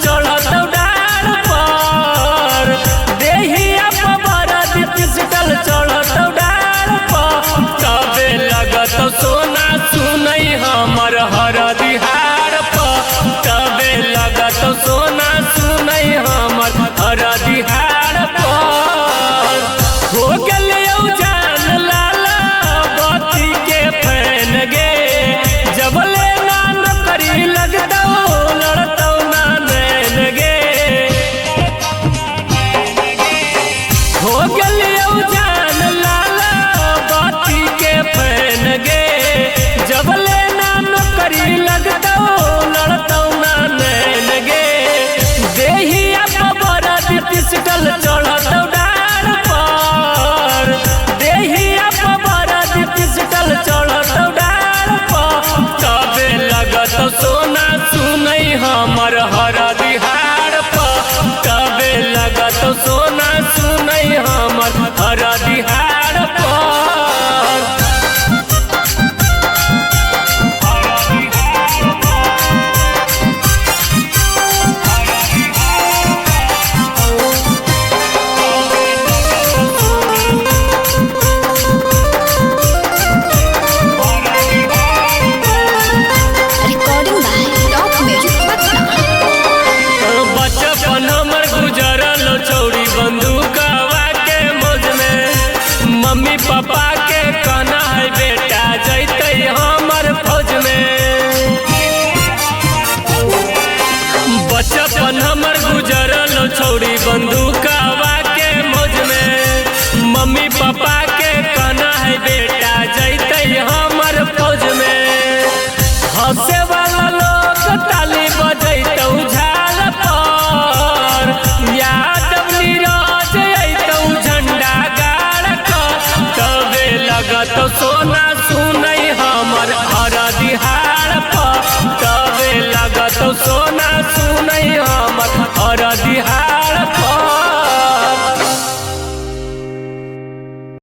चढ़त डाल पर देहिया बरद पिस्टल चढ़त डाल पर तबे लगत सोना सुनई हमर हरदी हार पर तबे लगत सोना सुनई हमर हरदी हार पर हो गेले जान लाला बत्ती के फैन गे जबले नान करी लगदो लड़तो ना नैन गे हो गेले जान लाला बत्ती के फैन गे जबले नान करी लगदो लड़तो ना नैन गे देहिया बरद पिस्टल चढ़त डाल पर देहिया बरद पिस्टल चढ़त डाल पर तबे लगत सोना सुनई हमर हरदी हार पर तबे लगत सोना सुनई हमर हरदी हार पर Recording by Top Music Patna. बचपन हमर गुजरल चौड़ी बंदूकवा के मौज में मम्मी पापा के कहना है बेटा जैते हमर फौज में बचपन हमर गुजरल चौड़ी बंदूक